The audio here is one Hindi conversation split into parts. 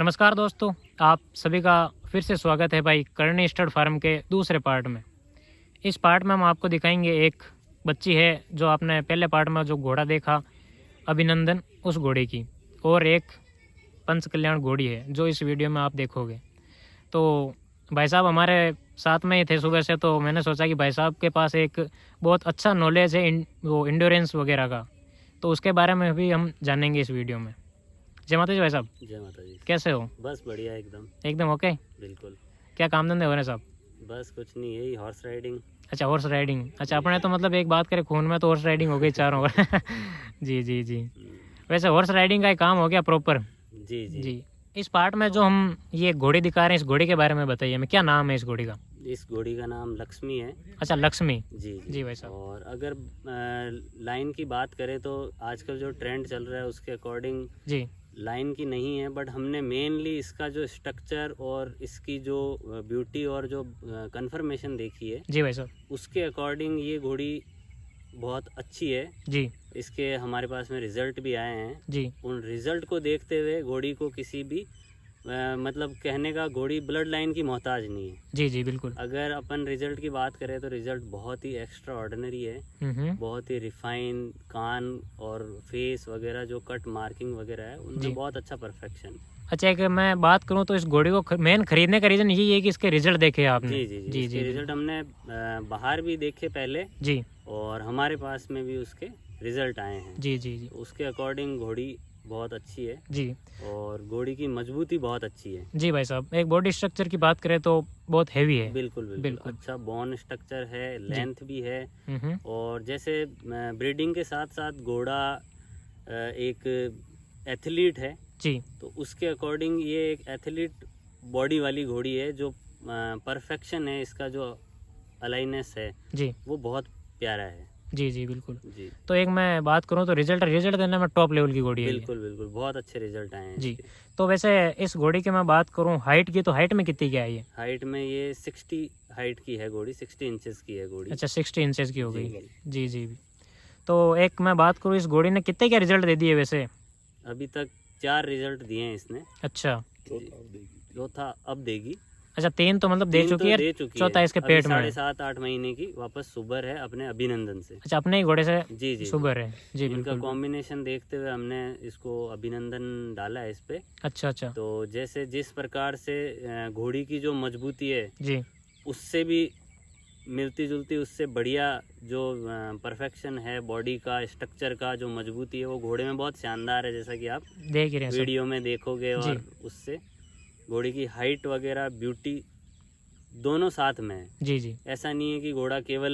नमस्कार दोस्तों, आप सभी का फिर से स्वागत है भाई करनी स्टड फार्म के दूसरे पार्ट में। इस पार्ट में हम आपको दिखाएंगे एक बच्ची है जो आपने पहले पार्ट में जो घोड़ा देखा अभिनंदन, उस घोड़े की, और एक पंच कल्याण घोड़ी है जो इस वीडियो में आप देखोगे। तो भाई साहब हमारे साथ में ही थे सुबह से, तो मैंने सोचा कि भाई साहब के पास एक बहुत अच्छा नॉलेज है वो इंड्योरेंस वगैरह का, तो उसके बारे में भी हम जानेंगे इस वीडियो में। जय माता जी भाई साहब। जय माता जी। कैसे हो? बस बढ़िया, एकदम ओके। बिल्कुल। क्या काम धंधे हो रहे हैं साहब? बस कुछ नहीं, यही हॉर्स राइडिंग। अच्छा, हॉर्स राइडिंग। अच्छा, अपने तो मतलब एक बात करें खून में तो हॉर्स राइडिंग हो गई चारों ओर। जी जी जी। वैसे हॉर्स राइडिंग का एक काम हो गया प्रॉपर। जी जी जी। इस पार्ट में जो हम ये घोड़ी दिखा रहे हैं, इस घोड़ी के बारे में बताइए हमें, क्या नाम है इस घोड़ी का? इस घोड़ी का नाम लक्ष्मी है। अच्छा, लक्ष्मी। जी जी भाई साहब। और अगर लाइन की बात करें तो आजकल जो ट्रेंड चल रहा है उसके अकॉर्डिंग जी लाइन की नहीं है, बट हमने मेनली इसका जो स्ट्रक्चर और इसकी जो ब्यूटी और जो कंफर्मेशन देखी है जी भाई साहब। उसके अकॉर्डिंग ये घोड़ी बहुत अच्छी है। जी इसके हमारे पास में रिजल्ट भी आए हैं। जी उन रिजल्ट को देखते हुए घोड़ी को किसी भी मतलब कहने का घोड़ी ब्लड लाइन की मोहताज नहीं है। जी जी बिल्कुल। अगर अपन रिजल्ट की बात करें तो रिजल्ट बहुत ही एक्स्ट्रा ऑर्डिनरी है। बहुत ही रिफाइन कान और फेस वगैरह जो कट मार्किंग वगैरह है उनमें बहुत अच्छा परफेक्शन। अच्छा, एक मैं बात करूं तो इस घोड़ी को मेन खरीदने का रीजन यही है कि इसके रिजल्ट देखे आपने? जी जी जी, जी रिजल्ट हमने बाहर भी देखे पहले जी, और हमारे पास में भी उसके रिजल्ट आए हैं। जी जी जी। उसके अकॉर्डिंग घोड़ी बहुत अच्छी है जी और घोड़ी की मजबूती बहुत अच्छी है। जी भाई साहब, एक बॉडी स्ट्रक्चर की बात करें तो बहुत हैवी है। बिल्कुल बिल्कुल, बिल्कुल। अच्छा बोन स्ट्रक्चर है, लेंथ भी है। और जैसे ब्रीडिंग के साथ साथ घोड़ा एक एथलीट है जी, तो उसके अकॉर्डिंग ये एक एथलीट बॉडी वाली घोड़ी है। जो परफेक्शन है इसका, जो अलाइनेस है जी वो बहुत प्यारा है। जी जी बिल्कुल। जी तो एक मैं बात करूं तो रिजल्ट देने में टॉप लेवल की घोड़ी है ये। बिल्कुल बिल्कुल, बहुत अच्छे रिजल्ट आए हैं जी। इसके। तो वैसे इस घोड़ी की मैं बात करूं हाइट की, तो हाइट में कितनी क्या है ये? हाइट में ये 60 हाइट की है घोड़ी, 60 इंचेस की है घोड़ी। अच्छा, 60 इंचेस की हो गई। जी, जी जी। तो एक मैं बात करूं इस घोड़ी ने कितने क्या रिजल्ट दे दिए वैसे? अभी तक 4 रिजल्ट दिए हैं इसने। अच्छा, चौथा अब देगी। अच्छा 3 तो मतलब दे चुकी है, चौथा इसके पेट में। 7.5-8 महीने की वापस सुबर है अपने अभिनंदन से। अच्छा, अपने ही घोड़े से जी जी सुगर है। जी इनका बिल्कुल। कॉम्बिनेशन देखते हुए हमने इसको अभिनंदन डाला है इस पे। अच्छा अच्छा। तो जैसे जिस प्रकार से घोड़ी की जो मजबूती है जी उससे भी मिलती जुलती, उससे बढ़िया जो परफेक्शन है बॉडी का स्ट्रक्चर का, जो मजबूती है वो घोड़े में बहुत शानदार है, जैसा कि आप देख ही रहे हैं वीडियो में देखोगे। और उससे घोड़ी की हाइट वगैरह ब्यूटी दोनों साथ में है। जी जी। ऐसा नहीं है कि घोड़ा केवल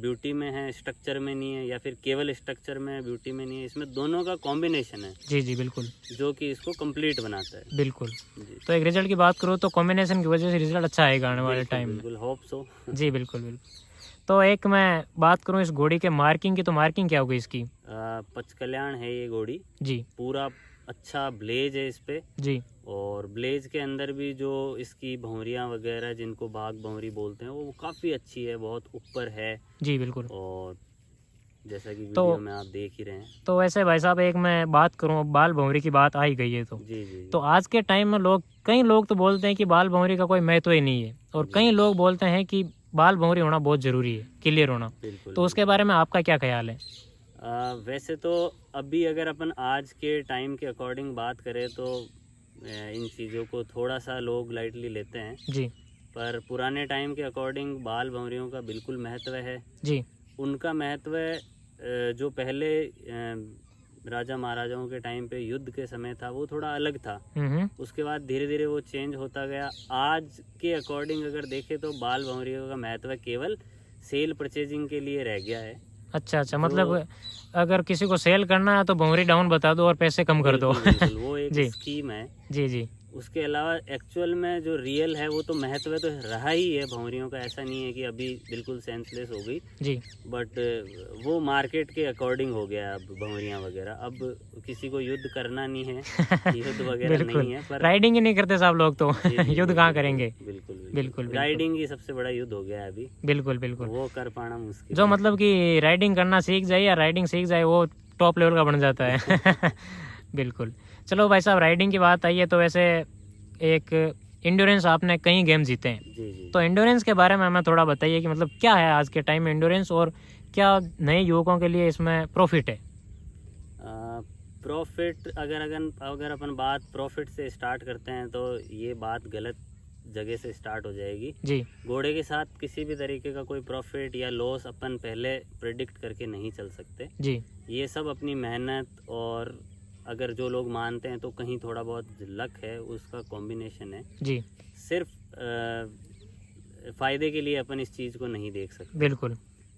ब्यूटी में है, स्ट्रक्चर में नहीं है, या फिर केवल स्ट्रक्चर में है ब्यूटी में नहीं है। इसमें दोनों का कॉम्बिनेशन है। जी जी बिल्कुल, जो कि इसको कंप्लीट बनाता है। बिल्कुल। जी तो एक रिजल्ट की बात करूँ तो कॉम्बिनेशन की वजह से रिजल्ट अच्छा आएगा आने वाले टाइम में। बिल्कुल, होप सो। जी बिल्कुल बिल्कुल। तो एक मैं बात करूँ इस घोड़ी के मार्किंग की, तो मार्किंग क्या होगी इसकी? पच कल्याण है ये घोड़ी। जी पूरा अच्छा ब्लेज है इस पे। जी और ब्लेज के अंदर भी जो इसकी भौंरियाँ वगैरह, जिनको बाघ भौंरी बोलते हैं, वो काफ़ी अच्छी है, बहुत ऊपर है। जी बिल्कुल। और जैसा कि वीडियो में आप देख ही रहे हैं। तो वैसे भाई साहब एक मैं बात करूँ, बाल भौंरी की बात आ ही गई है तो जी जी तो आज के टाइम में कई लोग तो बोलते हैं कि बाल भौंरी का कोई महत्व ही नहीं है, और कई लोग बोलते हैं कि बाल भौंरी होना बहुत ज़रूरी है, क्लियर होना। बिल्कुल। तो उसके बारे में आपका क्या ख्याल है? वैसे तो अभी अगर अपन आज के टाइम के अकॉर्डिंग बात करें तो इन चीज़ों को थोड़ा सा लोग लाइटली लेते हैं। जी। पर पुराने टाइम के अकॉर्डिंग बाल भंवरियों का बिल्कुल महत्व है। जी। उनका महत्व जो पहले राजा महाराजाओं के टाइम पे युद्ध के समय था वो थोड़ा अलग था। उसके बाद धीरे धीरे वो चेंज होता गया। आज के अकॉर्डिंग अगर देखें तो बाल भंवरियों का महत्व केवल सेल परचेजिंग के लिए रह गया है। अच्छा अच्छा, मतलब अगर किसी को सेल करना है तो भौंरी डाउन बता दो और पैसे कम कर दो। बिल्कुल, वो एक जी स्कीम है। जी जी। उसके अलावा एक्चुअल में जो रियल है वो तो महत्व तो रहा ही है भौंरियों का। ऐसा नहीं है कि अभी बिल्कुल सेंसलेस हो गई जी। बट वो मार्केट के अकॉर्डिंग हो गया अब भौंरियाँ वगैरह। अब किसी को युद्ध करना नहीं है, युद्ध वगैरह नहीं है। पर राइडिंग ही नहीं करते साहब लोग तो युद्ध कहाँ करेंगे? बिल्कुल बिल्कुल। राइडिंग ही सबसे बड़ा युद्ध हो गया है अभी। बिल्कुल बिल्कुल। वो कर पाना मुश्किल जो है। मतलब कि राइडिंग करना सीख जाए या राइडिंग सीख जाए वो टॉप लेवल का बन जाता है। बिल्कुल। चलो भाई साहब, राइडिंग की बात आई है तो वैसे एक इंड्योरेंस आपने कई गेम जीते हैं, जी जी। तो इंड्योरेंस के बारे में हमें थोड़ा बताइए कि मतलब क्या है आज के टाइम में इंड्योरेंस और क्या नए युवकों के लिए इसमें प्रॉफिट है। प्रॉफिट अगर अपन बात प्रॉफिट से स्टार्ट करते हैं तो ये बात गलत जगह से स्टार्ट हो जाएगी जी घोड़े के साथ। किसी भी तरीके का कोई प्रॉफिट या लॉस अपन पहले प्रेडिक्ट करके नहीं चल सकते जी ये सब अपनी मेहनत और अगर जो लोग मानते हैं तो कहीं थोड़ा बहुत लक है, उसका कॉम्बिनेशन है। जी सिर्फ फ़ायदे के लिए अपन इस चीज़ को नहीं देख सकते। बिल्कुल।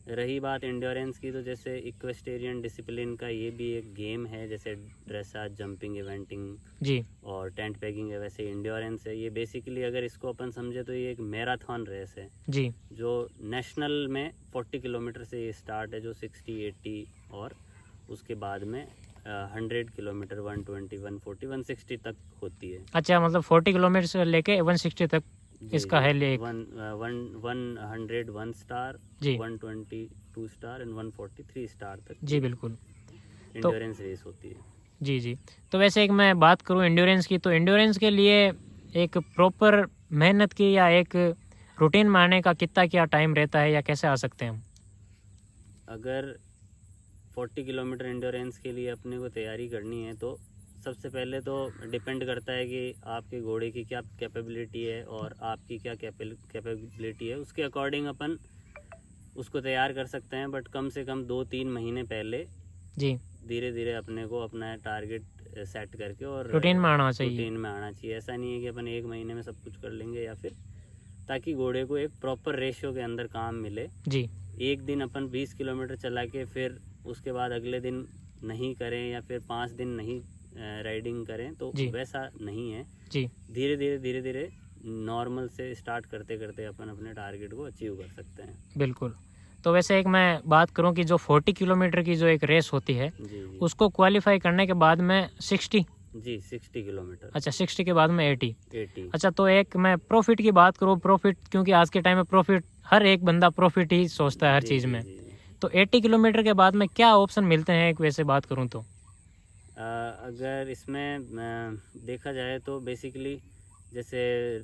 रही बात एंड्योरेंस की, तो जैसे इक्वेस्टेरियन डिसिप्लिन का ये भी एक गेम है, जैसे ड्रेसाज, जंपिंग, इवेंटिंग जी और टेंट पैकिंग है, वैसे इंड्योरेंस है। ये बेसिकली अगर इसको अपन समझे तो ये एक मैराथन रेस है जी जो नेशनल में 40 किलोमीटर से ये स्टार्ट है, जो 60, 80 और उसके बाद में 100 किलोमीटर, 120, 140, 160 तक होती है। अच्छा, मतलब 40 किलोमीटर से लेके 160 तक जी, इसका है लेक। 100 1 स्टार, जी 120 2 स्टार एंड 140 3 स्टार तक जी बिल्कुल। इंड्योरेंस रेस होती है। जी जी। तो वैसे एक मैं बात करूं इंड्योरेंस की, तो इंड्योरेंस के लिए एक प्रॉपर मेहनत की या एक रूटीन में आने का कितना क्या टाइम रहता है या कैसे आ सकते हैं हम? अगर 40 किलोमीटर इंड्योरेंस के लिए अपने को तैयारी करनी है तो सबसे पहले तो डिपेंड करता है कि आपके घोड़े की क्या कैपेबिलिटी है और आपकी क्या कैपेबिलिटी है, उसके अकॉर्डिंग अपन उसको तैयार कर सकते हैं। बट कम से कम 2-3 महीने पहले जी धीरे धीरे अपने को अपना टारगेट सेट करके और रूटीन में आना चाहिए। रूटीन में आना चाहिए। ऐसा नहीं है कि अपन 1 महीने में सब कुछ कर लेंगे, या फिर ताकि घोड़े को एक प्रॉपर रेशियो के अंदर काम मिले। जी एक दिन अपन 20 किलोमीटर चला के फिर उसके बाद अगले दिन नहीं करें या फिर 5 दिन नहीं राइडिंग करें तो जी वैसा नहीं है। जी धीरे धीरे नॉर्मल से स्टार्ट करते करते अपन अपने टारगेट को अचीव कर सकते हैं। बिल्कुल। तो वैसे एक मैं बात करूं कि जो 40 किलोमीटर की जो एक रेस होती है जी जी उसको क्वालिफाई करने के बाद में 60, जी 60 किलोमीटर। अच्छा 60 के बाद में 80। 80। अच्छा, तो एक मैं प्रॉफिट की बात करूं, प्रॉफिट क्योंकि आज के टाइम में प्रॉफिट हर एक बंदा प्रॉफिट ही सोचता है हर जी, चीज़ जी, में। जी, जी। तो 80 किलोमीटर के बाद में क्या ऑप्शन मिलते हैं एक वैसे बात करूं तो? अगर इसमें देखा जाए तो बेसिकली जैसे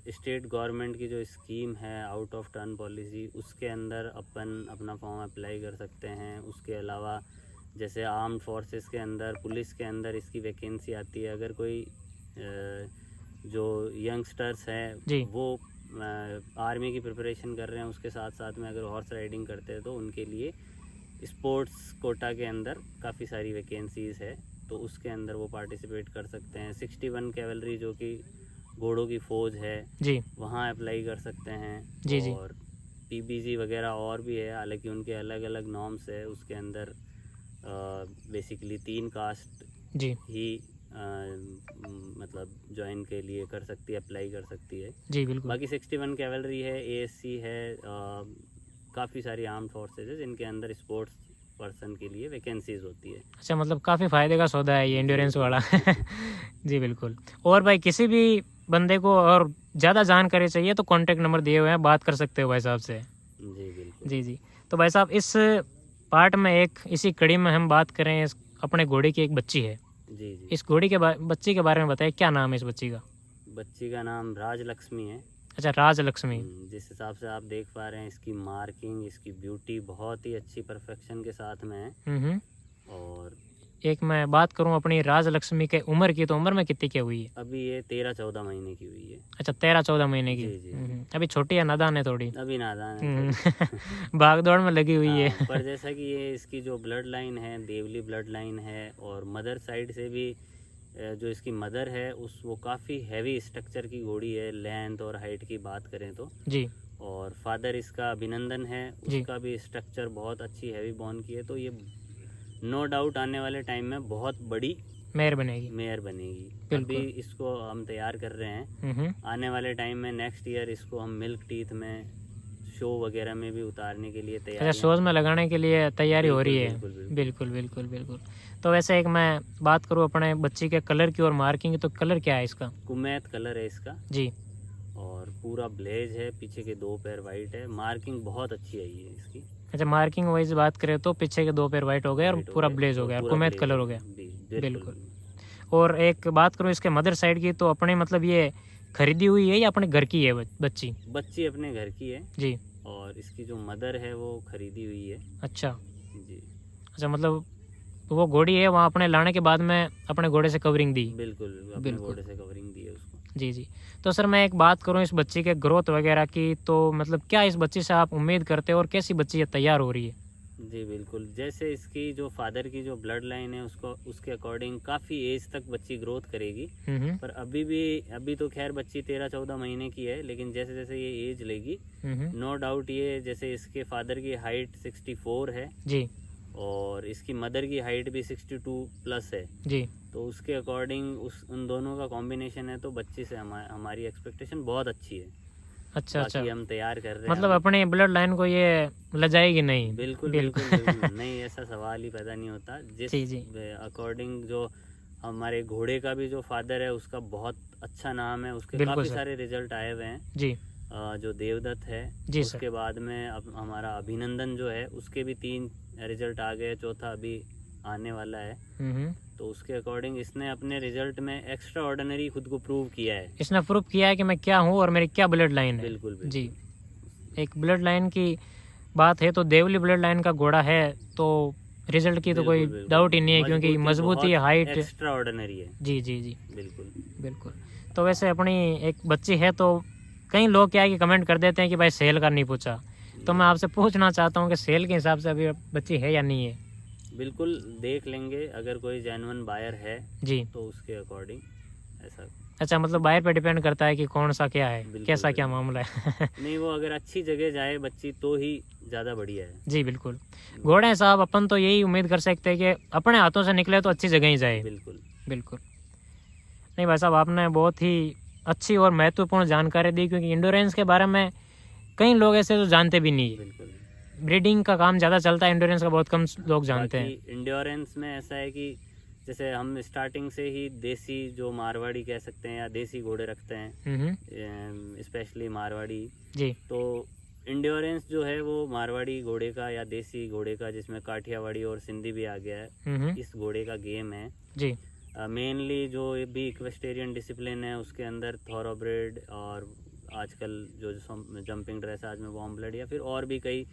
स्टेट गवर्नमेंट की जो स्कीम है आउट ऑफ टर्न पॉलिसी, उसके अंदर अपन अपना फॉर्म अप्लाई कर सकते हैं। उसके अलावा जैसे आर्म्ड फोर्सेस के अंदर, पुलिस के अंदर इसकी वैकेंसी आती है। अगर कोई जो यंगस्टर्स हैं वो आर्मी की प्रिपरेशन कर रहे हैं, उसके साथ साथ में अगर हॉर्स राइडिंग करते हैं तो उनके लिए स्पोर्ट्स कोटा के अंदर काफ़ी सारी वैकेंसीज़ है, तो उसके अंदर वो पार्टिसिपेट कर सकते हैं। 61 कैवलरी जो कि घोड़ों की फ़ौज है जी वहाँ अप्लाई कर सकते हैं। जी जी और पीबीजी वगैरह और भी है, हालांकि उनके अलग अलग नॉर्म्स है। उसके अंदर बेसिकली 3 कास्ट जी ही मतलब ज्वाइन के लिए कर सकती है, अप्लाई कर सकती है। जी बिल्कुल। बाकी 61 कैवलरी है, एएससी है, काफ़ी सारी आर्म्ड फोर्सेज है जिनके अंदर स्पोर्ट्स पर्सन के लिए वैकेंसीज होती है। अच्छा, मतलब काफ़ी फ़ायदे का सौदा है ये एंड्योरेंस वाला। जी बिल्कुल। और भाई किसी भी बंदे को और ज़्यादा जानकारी चाहिए तो कॉन्टैक्ट नंबर दिए हुए हैं, बात कर सकते हो भाई साहब से। जी बिल्कुल। जी जी। तो भाई साहब इस पार्ट में एक इसी कड़ी में हम बात करें, अपने घोड़े की एक बच्ची है। जी जी। इस घोड़ी के बच्ची के बारे में बताइए, क्या नाम है इस बच्ची का? बच्ची का नाम राजलक्ष्मी है। अच्छा, राजलक्ष्मी। जिस हिसाब से आप देख पा रहे हैं इसकी मार्किंग, इसकी ब्यूटी बहुत ही अच्छी परफेक्शन के साथ में है। और एक मैं बात करूं अपनी राजलक्ष्मी के उम्र की, तो उम्र में कितनी की हुई है? अभी ये 13-14 महीने की हुई है। अच्छा, 13-14 महीने की। जी, जी। अभी छोटी है, नादान है थोड़ी। अभी नादान है। भाग दौड़ में लगी हुई है। पर जैसा कि ये इसकी जो ब्लड लाइन है देवली ब्लड लाइन है, और मदर साइड से भी जो इसकी मदर है वो काफ़ी हैवी स्ट्रक्चर की घोड़ी है, लेंथ और हाइट की बात करें तो जी। और फादर इसका अभिनंदन है, उसका भी स्ट्रक्चर बहुत अच्छी हैवी बोन की है। तो ये नो डाउट आने वाले टाइम में बहुत बड़ी मेयर बनेगी। मेयर बनेगी। अभी इसको हम तैयार कर रहे हैं, आने वाले टाइम में नेक्स्ट ईयर इसको हम मिल्क टीथ में, शो वगैरह में भी उतारने के लिए तैयार। अच्छा, शोज में लगाने के लिए तैयारी हो रही है। बिल्कुल बिल्कुल बिल्कुल। तो वैसे एक मैं बात करूँ अपने बच्ची के कलर की और मार्किंग की, तो कलर क्या है इसका? कुमैत कलर है इसका जी। और पूरा ब्लेज है, पीछे के 2 पैर वाइट है, मार्किंग बहुत अच्छी आई है इसकी। अच्छा, मार्किंग वाइज बात करें तो पीछे के 2 पैर वाइट हो गए और पूरा ब्लेज हो गया, कुमैत कलर हो गया। बिल्कुल। और एक बात करूँ इसके मदर साइड की, तो अपने मतलब ये खरीदी हुई है या अपने घर की है बच्ची? बच्ची अपने घर की है जी। और इसकी जो मदर है वो खरीदी हुई है। अच्छा जी अच्छा, मतलब वो घोड़ी है वहाँ अपने लाने के बाद में अपने घोड़े से कवरिंग दी? बिल्कुल, अपने बिल्कुल। घोड़े से कवरिंग दी है उसको। जी जी। तो सर मैं एक बात करूँ इस बच्ची के ग्रोथ वगैरह की, तो मतलब क्या इस बच्ची से आप उम्मीद करते हो और कैसी बच्ची ये तैयार हो रही है? जी बिल्कुल, जैसे इसकी जो फादर की जो ब्लड लाइन है उसको उसके अकॉर्डिंग काफ़ी एज तक बच्ची ग्रोथ करेगी। पर अभी तो खैर बच्ची 13-14 महीने की है, लेकिन जैसे जैसे ये एज लेगी नो डाउट ये, जैसे इसके फादर की हाइट 64 है जी और इसकी मदर की हाइट भी 62 प्लस है जी। तो उसके अकॉर्डिंग उन दोनों का कॉम्बिनेशन है, तो बच्ची से हमारी एक्सपेक्टेशन बहुत अच्छी है। अच्छा अच्छा, बाकी हम तैयार कर रहे हैं मतलब अभी। अपनी ब्लड लाइन को ये लजाएगी नहीं? बिल्कुल बिल्कुल बिल्कुल बिल्कुल नहीं, ऐसा सवाल ही पैदा नहीं होता। जिस जी जी। अकॉर्डिंग जो हमारे घोड़े का भी जो फादर है उसका बहुत अच्छा नाम है, उसके बिल्कुल काफ़ी सर। सारे रिजल्ट आए हुए हैं। जी जो देवदत्त है जी सर। उसके बाद में अब हमारा अभिनंदन जो है उसके भी 3 रिजल्ट आ गए, चौथा अभी आने वाला है। तो उसके अकॉर्डिंग इसने अपने रिजल्ट में एक्स्ट्रा ऑर्डिनरी खुद को प्रूव किया है। इसने प्रूव किया है कि मैं क्या हूँ और मेरी क्या ब्लड लाइन है। बिल्कुल बिल्कुल। जी, एक ब्लड लाइन की बात है तो देवली ब्लड लाइन का घोड़ा है तो रिजल्ट की तो कोई डाउट ही नहीं है, क्योंकि मजबूती हाइट एक्स्ट्रा ऑर्डिनरी है। जी जी जी बिल्कुल बिल्कुल। तो वैसे अपनी एक बच्ची है तो कई लोग क्या है कि कमेंट कर देते हैं कि भाई सेल का नहीं पूछा, तो मैं आपसे पूछना चाहता हूँ कि सेल के हिसाब से अभी बच्ची है या नहीं है? बिल्कुल देख लेंगे, अगर कोई जेन्युइन बायर है जी तो उसके अकॉर्डिंग ऐसा। अच्छा, मतलब बायर पे डिपेंड करता है कि कौन सा क्या है, बिल्कुल, कैसा क्या बिल्कुल। मामला है। नहीं, वो अगर अच्छी जगह जाए बच्ची तो ही ज़्यादा बढ़िया है। जी बिल्कुल। घोड़े साहब अपन तो यही उम्मीद कर सकते हैं कि अपने हाथों से निकले तो अच्छी जगह ही जाए। बिल्कुल बिल्कुल। नहीं भाई साहब, आपने बहुत ही अच्छी और महत्वपूर्ण जानकारी दी, क्योंकि इंडोरेंस के बारे में कई लोग ऐसे तो जानते भी नहीं है। बिल्कुल। ब्रीडिंग का काम ज़्यादा चलता है, इंडोरेंस का बहुत कम लोग जानते हैं। इंड्योरेंस में ऐसा है कि जैसे हम स्टार्टिंग से ही देसी जो मारवाड़ी कह सकते हैं या देसी घोड़े रखते हैं, स्पेशली मारवाड़ी। जी। तो इंड्योरेंस जो है वो मारवाड़ी घोड़े का या देसी घोड़े का, जिसमें काठियावाड़ी और सिंधी भी आ गया है, इस घोड़े का गेम है। जी। मेनली जो भी इक्वेस्टेरियन डिसिप्लिन है उसके अंदर थॉरोब्रेड और आजकल जो जंपिंग ड्रेसाज में वार्म ब्लड या फिर और भी कई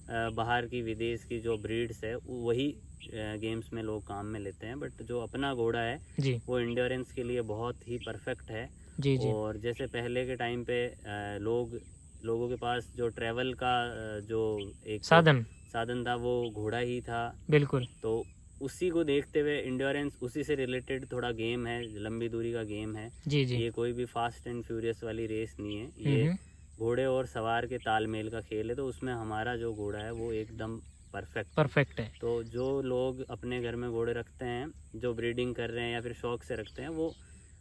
बाहर की विदेश की जो ब्रीड्स है वही गेम्स में लोग काम में लेते हैं। बट जो अपना घोड़ा है जी वो इंड्योरेंस के लिए बहुत ही परफेक्ट है। जी जी। और जैसे पहले के टाइम पे लोगों के पास जो ट्रैवल का जो एक साधन था वो घोड़ा ही था। बिल्कुल। तो उसी को देखते हुए इंड्योरेंस उसी से रिलेटेड थोड़ा गेम है, लंबी दूरी का गेम है। जी जी। ये कोई भी फास्ट एंड फ्यूरियस वाली रेस नहीं है, ये घोड़े और सवार के तालमेल का खेल है। तो उसमें हमारा जो घोड़ा है वो एकदम परफेक्ट है। तो जो लोग अपने घर में घोड़े रखते हैं, जो ब्रीडिंग कर रहे हैं या फिर शौक से रखते हैं, वो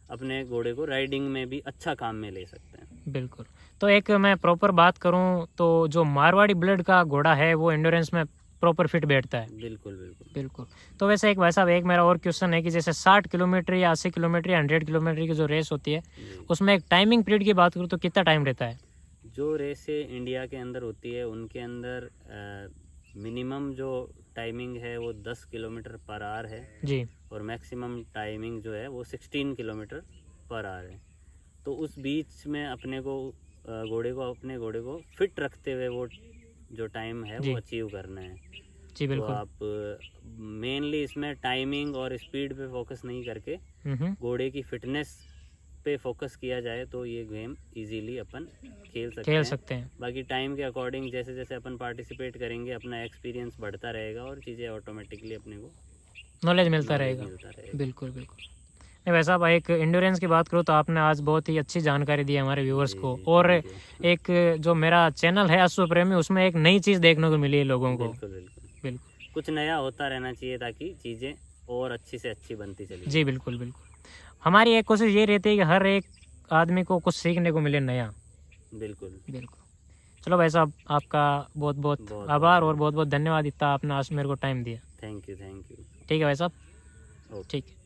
अपने घोड़े को राइडिंग में भी अच्छा काम में ले सकते हैं। बिल्कुल। तो एक मैं प्रॉपर बात करूं तो जो मारवाड़ी ब्लड का घोड़ा है वो इंडोरेंस में प्रॉपर फिट बैठता है। बिल्कुल बिल्कुल बिल्कुल। तो वैसे एक वैसा एक मेरा और क्वेश्चन है कि जैसे 60 किलोमीटर या 80 किलोमीटर या 100 किलोमीटर की जो रेस होती है उसमें एक टाइमिंग पीरियड की बात करूँ तो कितना टाइम रहता है? जो रेसें इंडिया के अंदर होती है उनके अंदर मिनिमम जो टाइमिंग है वो 10 किलोमीटर पर आवर है जी। और मैक्सिमम टाइमिंग जो है वो 16 किलोमीटर पर आवर है। तो उस बीच में अपने घोड़े को फिट रखते हुए वो जो टाइम है वो अचीव करना है। जी बिल्कुल। तो आप मेनली इसमें टाइमिंग और स्पीड पे फोकस नहीं करके घोड़े की फिटनेस पे फोकस किया जाए तो ये गेम इजीली अपन खेल सकते हैं। बाकी टाइम के अकॉर्डिंग जैसे जैसे अपन पार्टिसिपेट करेंगे अपना एक्सपीरियंस बढ़ता रहेगा और चीज़ें ऑटोमेटिकली अपने को नॉलेज मिलता रहेगा। बिल्कुल बिल्कुल। नहीं वैसा भाई, एक इंडोरेंस की बात करूँ तो आपने आज बहुत ही अच्छी जानकारी दी हमारे व्यूअर्स को। और एक जो मेरा चैनल है अश्व प्रेमी, उसमें एक नई चीज़ देखने को मिली है लोगों को। बिल्कुल। कुछ नया होता रहना चाहिए ताकि चीज़ें और अच्छी से अच्छी बनती चली। जी बिल्कुल बिल्कुल। हमारी एक कोशिश ये रहती है कि हर एक आदमी को कुछ सीखने को मिले नया। बिल्कुल बिल्कुल। चलो भाई साहब, आपका बहुत बहुत आभार और बहुत बहुत धन्यवाद, इतना आपने आज मेरे को टाइम दिया। Thank you. ठीक है भाई साहब, ठीक है।